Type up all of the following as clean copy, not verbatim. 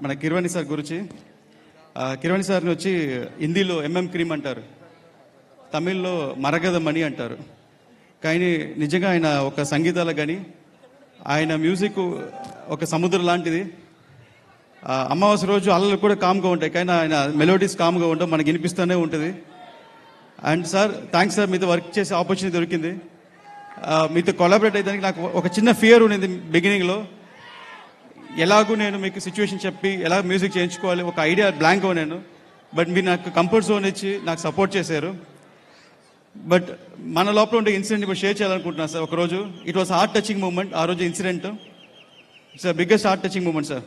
మన కిరవాణి సార్ గురించి. కిరవాణి సార్ని వచ్చి హిందీలో ఎంఎం క్రీమ్ అంటారు, తమిళ్లో మరగద మణి అంటారు. కానీ నిజంగా ఆయన ఒక సంగీతాలకు కానీ ఆయన మ్యూజిక్ ఒక సముద్రం లాంటిది. అమావాస్య రోజు అల్లలు కూడా కామ్గా ఉంటాయి, కానీ ఆయన మెలోడీస్ కామ్గా ఉండవు, మనకి వినిపిస్తూనే ఉంటుంది. అండ్ సార్ థ్యాంక్స్ సార్, మీతో వర్క్ చేసే ఆపర్చునిటీ దొరికింది. మీతో కొలాబరేట్ అయ్యేదానికి నాకు ఒక చిన్న ఫియర్ ఉండింది బిగినింగ్లో. ఎలాగూ నేను మీకు సిచ్యువేషన్ చెప్పి ఎలా మ్యూజిక్ చేయించుకోవాలి ఒక ఐడియా బ్లాంక్ నేను. బట్ మీరు నాకు కంఫర్ట్ జోన్ ఇచ్చి నాకు సపోర్ట్ చేశారు. బట్ మన లోపల ఉండే ఇన్సిడెంట్ ఇప్పుడు షేర్ చేయాలనుకుంటున్నాను సార్. ఒకరోజు it was heart touching moment. ఆ రోజు incident sir biggest heart touching moment sir.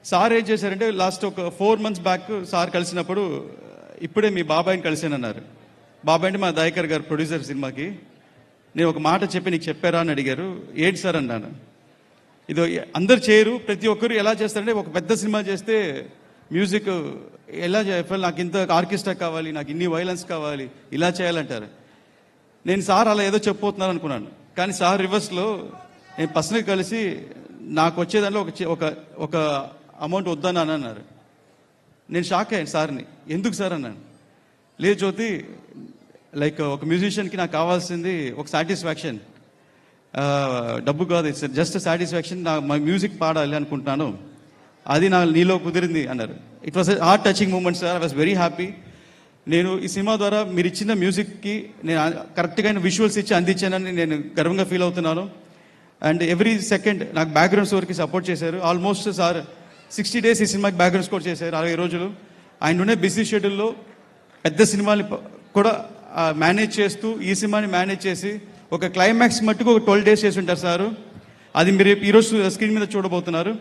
Sir ఏం చేశారంటే లాస్ట్ ఒక 4 months బ్యాక్ సార్ కలిసినప్పుడు ఇప్పుడే మీ బాబాయ్ని కలిసానన్నారు. బాబాయ్ అంటే మా దయాకర్ గారు ప్రొడ్యూసర్ సినిమాకి. నేను ఒక మాట చెప్పి నీకు చెప్పారా అని అడిగారు. ఏంటి సార్ అన్నాను. ఇది అందరు చేయరు, ప్రతి ఒక్కరు ఎలా చేస్తారంటే ఒక పెద్ద సినిమా చేస్తే మ్యూజిక్ ఎలా చెప్పాలి, నాకు ఇంత ఆర్కెస్ట్రా కావాలి, నాకు ఇన్ని వైలెన్స్ కావాలి, ఇలా చేయాలంటారు. నేను సార్ అలా ఏదో చెప్పబోతున్నాను అనుకున్నాను, కానీ సార్ రివర్స్లో నేను పర్సనల్గా కలిసి నాకు వచ్చేదానిలో ఒక అమౌంట్ వద్దని అని అన్నారు. నేను షాక్ అయ్యాను సార్ని. ఎందుకు సార్ అన్నాను. లేదు జ్యోతి, లైక్ ఒక మ్యూజిషియన్కి నాకు కావాల్సింది ఒక సాటిస్ఫాక్షన్, డబ్బు కాదు, ఇట్స్ జస్ట్ సాటిస్ఫాక్షన్. మా మ్యూజిక్ పాడాలి అనుకుంటున్నాను, అది నీలో కుదిరింది అన్నారు. It was heart touching moment sir. I was very happy. నేను ఈ సినిమా ద్వారా మీరు ఇచ్చిన మ్యూజిక్కి నేను కరెక్ట్గా విజువల్స్ ఇచ్చి అందించానని నేను గర్వంగా ఫీల్ అవుతున్నాను. అండ్ ఎవ్రీ సెకండ్ నాకు బ్యాక్గ్రౌండ్ స్కోర్కి సపోర్ట్ చేశారు. ఆల్మోస్ట్ సార్ 60 days ఈ సినిమాకి బ్యాక్గ్రౌండ్ స్కోర్ చేశారు. 60 రోజులు ఆయన ఉండే బిజీ షెడ్యూల్లో పెద్ద సినిమాని కూడా మేనేజ్ చేస్తూ ఈ సినిమాని మేనేజ్ చేసి ఒక క్లైమాక్స్ మట్టుకు ఒక 12 days చేసి ఉంటారు సార్. అది మీరు ఈరోజు స్క్రీన్ మీద చూడబోతున్నారు.